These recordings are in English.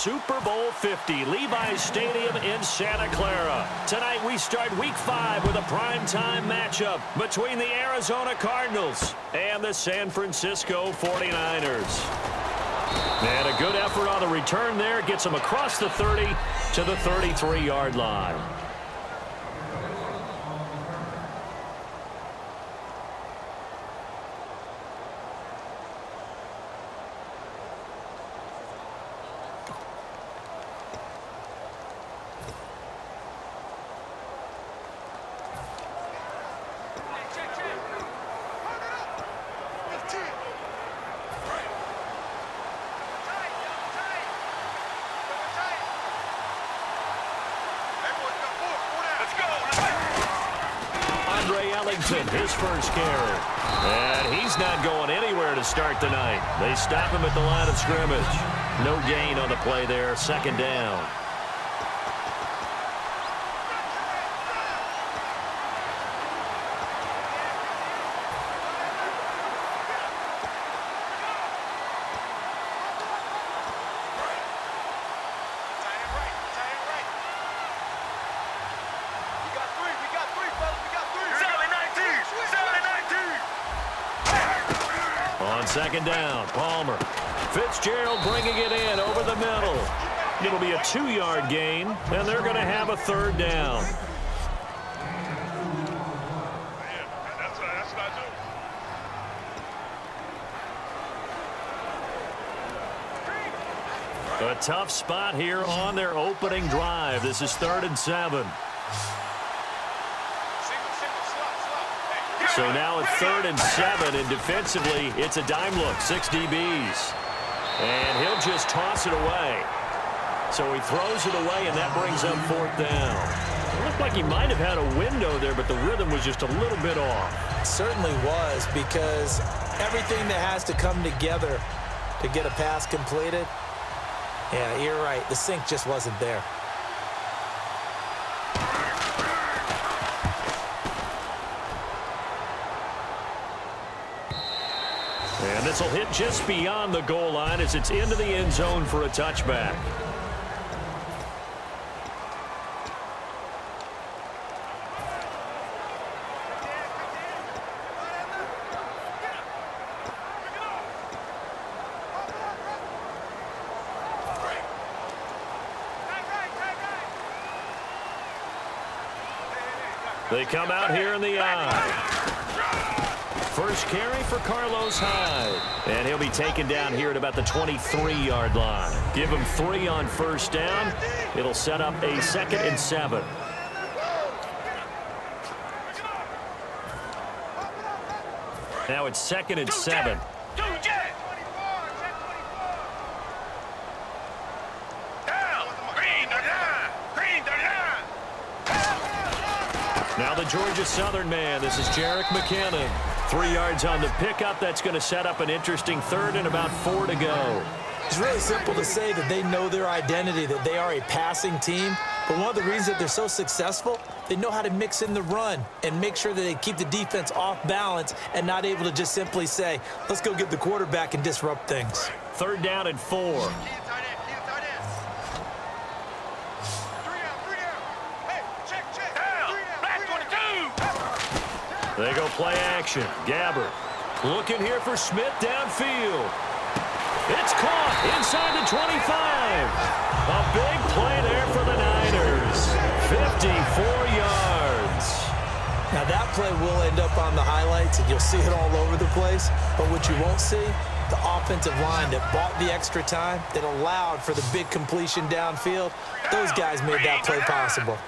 Super Bowl 50, Levi's Stadium in Santa Clara. Tonight we start Week 5 with a primetime matchup between the Arizona Cardinals and the San Francisco 49ers. And a good effort on the return there gets them across the 30 to the 33-yard line. His first carry. And he's not going anywhere to start the night. They stop him at the line of scrimmage. No gain on the play there. Second down. Second down, Palmer. Fitzgerald bringing it in over the middle. It'll be a 2-yard gain, and they're going to have a third down. A tough spot here on their opening drive. This is 3rd and 7. So now it's 3rd and 7, and defensively, it's a dime look, 6 DBs. And he'll just toss it away. So he throws it away, and that brings up 4th down. It looked like he might have had a window there, but the rhythm was just a little bit off. It certainly was, because everything that has to come together to get a pass completed, yeah, you're right, the sync just wasn't there. And this will hit just beyond the goal line as it's into the end zone for a touchback. They come out here in the eye. First carry for Carlos Hyde. And he'll be taken down here at about the 23-yard line. Give him 3 on first down. It'll set up a 2nd and 7. Now it's 2nd and 7. Now the Georgia Southern man. This is Jerick McKinnon. 3 yards on the pickup. That's going to set up an interesting 3rd and about 4 to go. It's really simple to say that they know their identity, that they are a passing team. But one of the reasons that they're so successful, they know how to mix in the run and make sure that they keep the defense off balance and not able to just simply say, let's go get the quarterback and disrupt things. 3rd down and 4. They go play action. Gabbert looking here for Smith downfield. It's caught inside the 25. A big play there for the Niners. 54 yards. Now that play will end up on the highlights, and you'll see it all over the place. But what you won't see, the offensive line that bought the extra time, that allowed for the big completion downfield, those guys made that play possible.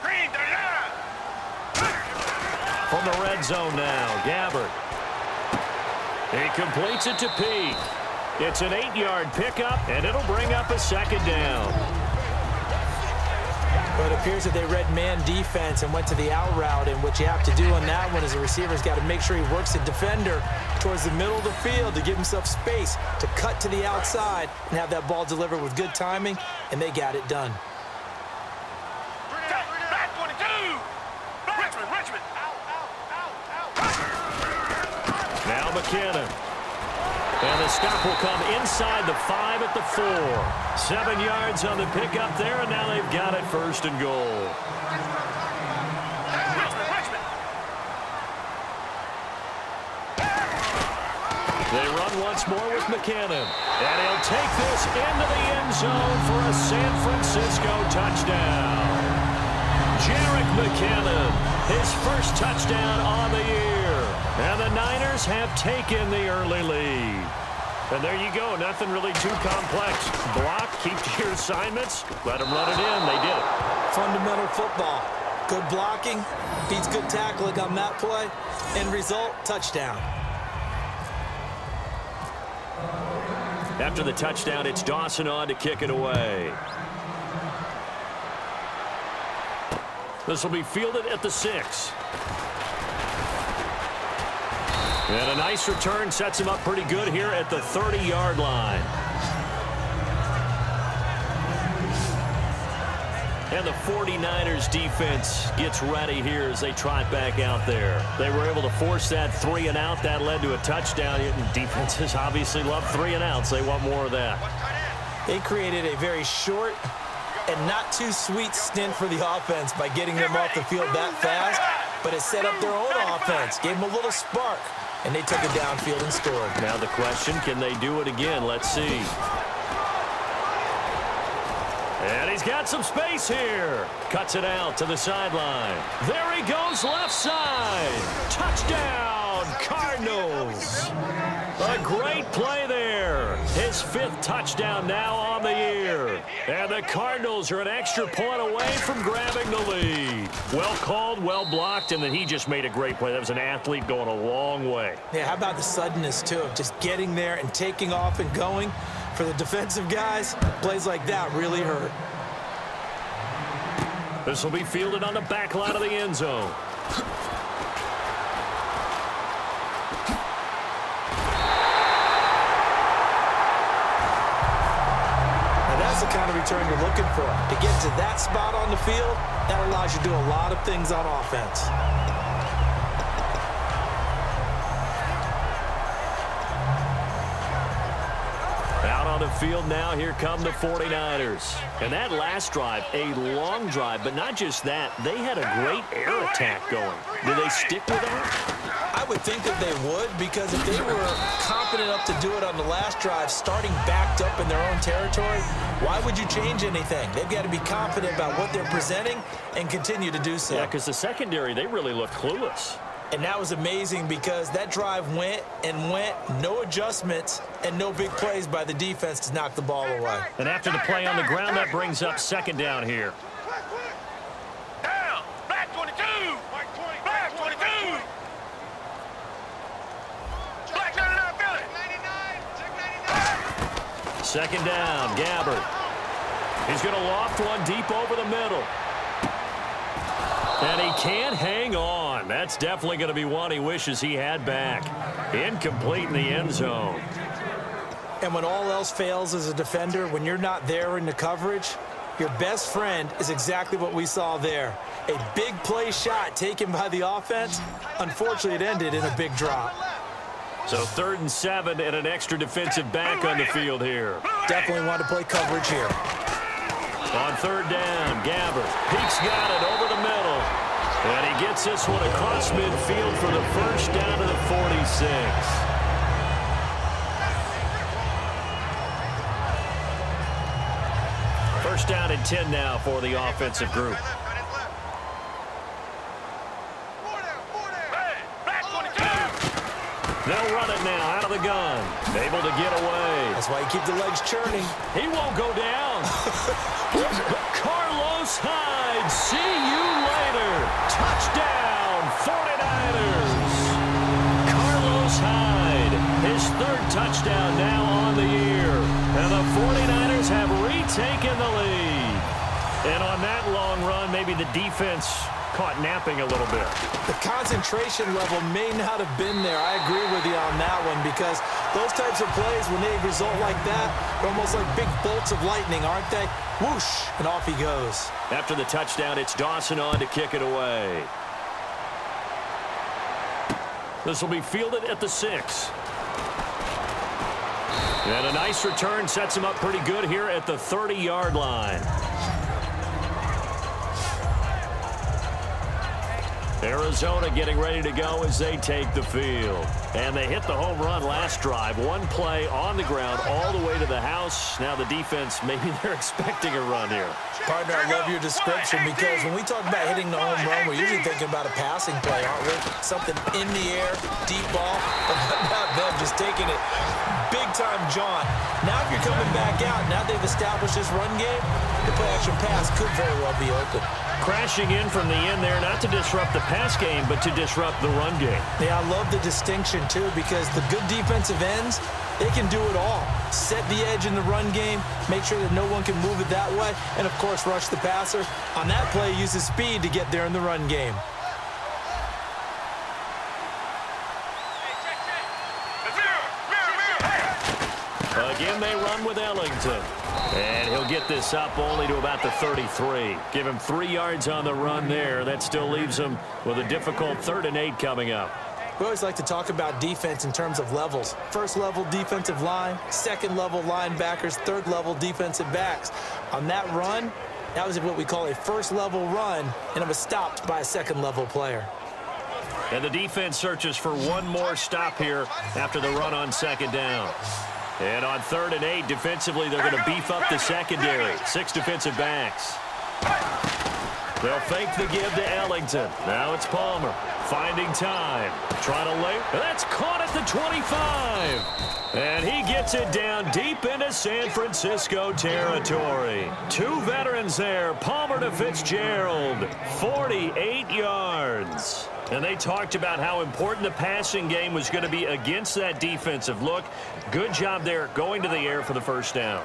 From the red zone now, Gabbert. He completes it to Pete. It's an 8-yard pickup, and it'll bring up a 2nd down. But it appears that they read man defense and went to the out route, and what you have to do on that one is the receiver's got to make sure he works the defender towards the middle of the field to give himself space to cut to the outside and have that ball delivered with good timing, and they got it done. Now McKinnon. And the stop will come inside the 5 at the 4. 7 yards on the pickup there, and now they've got it 1st and goal. They run once more with McKinnon. And he'll take this into the end zone for a San Francisco touchdown. Jerick McKinnon, his first touchdown on the year. And the Niners have taken the early lead. And there you go. Nothing really too complex. Block, keep to your assignments, let them run it in. They did it. Fundamental football. Good blocking, beats good tackling on that play. End result, touchdown. After the touchdown, it's Dawson on to kick it away. This will be fielded at the 6. And a nice return sets him up pretty good here at the 30-yard line. And the 49ers defense gets ready here as they trot back out there. They were able to force that 3 and out. That led to a touchdown. Defenses obviously love 3 and outs. They want more of that. They created a very short and not too sweet stint for the offense by getting them off the field that fast, but it set up their own offense, gave them a little spark, and they took it downfield and scored. Now the question, can they do it again? Let's see. And he's got some space here. Cuts it out to the sideline. There he goes left side. Touchdown, Cardinals. A great play there. His 5th touchdown now on the year. And the Cardinals are an extra point away from grabbing the lead. Well called, well blocked, and then he just made a great play. That was an athlete going a long way. Yeah, how about the suddenness, too, of just getting there and taking off and going? For the defensive guys, plays like that really hurt. This will be fielded on the back line of the end zone. Now that's the kind of return you're looking for. To get to that spot on the field, that allows you to do a lot of things on offense. Out on the field now, here come the 49ers. And that last drive, a long drive, but not just that, they had a great air attack going. Do they stick with that? I would think that they would, because if they were confident enough to do it on the last drive, starting backed up in their own territory, why would you change anything? They've got to be confident about what they're presenting and continue to do so. Yeah, because the secondary, they really look clueless. And that was amazing because that drive went and went, no adjustments, and no big plays by the defense to knock the ball away. And after the play on the ground, that brings up 2nd down here. Down, black 22, black 22. Black 99, fill it. 2nd down, Gabbert. He's going to loft one deep over the middle. And he can't hang on. That's definitely going to be one he wishes he had back. Incomplete in the end zone. And when all else fails as a defender, when you're not there in the coverage, your best friend is exactly what we saw there. A big play shot taken by the offense. Unfortunately, it ended in a big drop. So 3rd and 7 and an extra defensive back on the field here. Definitely want to play coverage here. On 3rd down, Gabbert. Peke's got it over the middle. And he gets this one across midfield for the 1st down to the 46. First down and 10 now for the offensive group. They'll run it now out of the gun. Able to get away. That's why you keep the legs churning. He won't go down. Carlos Hyde, see you later. Touchdown, 49ers. Carlos Hyde, his 3rd touchdown now on the year. And the 49ers have retaken the lead. And on that long run, maybe the defense caught napping a little bit. The concentration level may not have been there. I agree with you on that one, because those types of plays, when they result like that, they're almost like big bolts of lightning, aren't they? Whoosh, and off he goes. After the touchdown, it's Dawson on to kick it away. This will be fielded at the 6. And a nice return sets him up pretty good here at the 30-yard line. Arizona getting ready to go as they take the field. And they hit the home run last drive. One play on the ground all the way to the house. Now the defense, maybe they're expecting a run here. Partner, I love your description because when we talk about hitting the home run, we're usually thinking about a passing play, aren't we? Something in the air, deep ball. But what about them just taking it big-time jaunt? Now if you're coming back out, now they've established this run game, the play-action pass could very well be open. Crashing in from the end there, not to disrupt the pass game, but to disrupt the run game. Yeah, I love the distinction, too, because the good defensive ends, they can do it all. Set the edge in the run game, make sure that no one can move it that way, and, of course, rush the passer. On that play, use his speed to get there in the run game. Again, they run with Ellington. And he'll get this up only to about the 33. Give him 3 yards on the run there. That still leaves him with a difficult 3rd and 8 coming up. We always like to talk about defense in terms of levels. First level defensive line, second level linebackers, third level defensive backs. On that run, that was what we call a first level run, and it was stopped by a second level player. And the defense searches for one more stop here after the run on 2nd down. And on 3rd and 8, defensively, they're going to beef up the secondary. 6 defensive backs. They'll fake the give to Ellington. Now it's Palmer finding time. Trying to lay. That's caught at the 25. And he gets it down deep into San Francisco territory. 2 veterans there. Palmer to Fitzgerald. 48 yards. And they talked about how important the passing game was going to be against that defensive look. Good job there going to the air for the 1st down.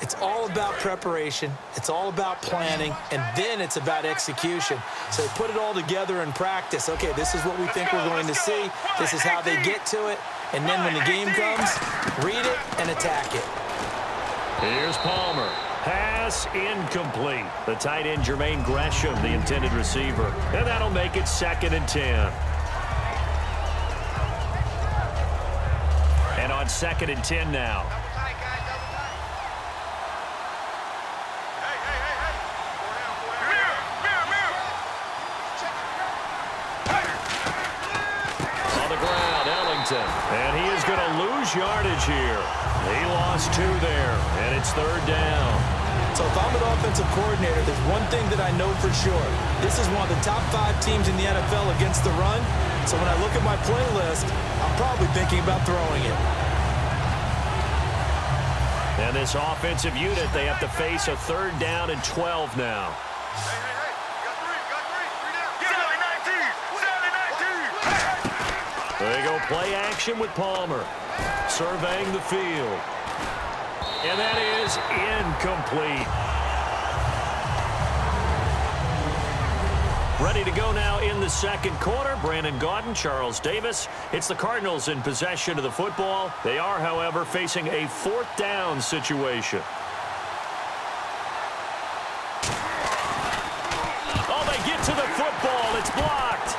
It's all about preparation. It's all about planning. And then it's about execution. So they put it all together in practice. Okay, this is what we think we're going to see. This is how they get to it. And then when the game comes, read it and attack it. Here's Palmer. Pass incomplete. The tight end, Jermaine Gresham, the intended receiver. And that'll make it 2nd and 10. And on 2nd and 10 now. On the ground, Ellington. And he is going to lose yardage here. He lost 2 there, and it's 3rd down. So if I'm an offensive coordinator, there's one thing that I know for sure. This is one of the top 5 teams in the NFL against the run. So when I look at my playlist, I'm probably thinking about throwing it. And this offensive unit, they have to face a 3rd down and 12 now. They go play action with Palmer. Surveying the field. And that is incomplete. Ready to go now in the 2nd quarter. Brandon Gaudin, Charles Davis. It's the Cardinals in possession of the football. They are, however, facing a 4th down situation. Oh, they get to the football. It's blocked.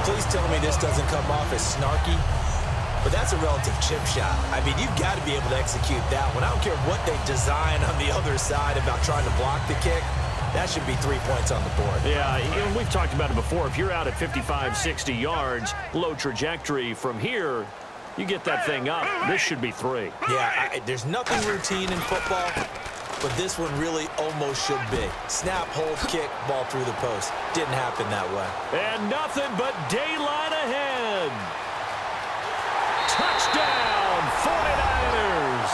Please tell me this doesn't come off as snarky, but that's a relative chip shot. I mean, you've got to be able to execute that one. I don't care what they design on the other side about trying to block the kick. That should be 3 points on the board. Yeah, we've talked about it before. If you're out at 55, 60 yards, low trajectory from here, you get that thing up. This should be 3. Yeah, there's nothing routine in football, but this one really almost should be. Snap, hold, kick, ball through the post. Didn't happen that way. And nothing but daylight ahead. Touchdown, 49ers.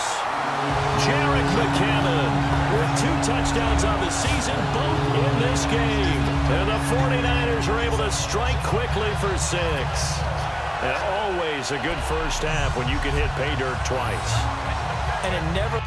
Jerick McKinnon with 2 touchdowns on the season, both in this game. And the 49ers are able to strike quickly for 6. And always a good first half when you can hit pay dirt twice. And it never...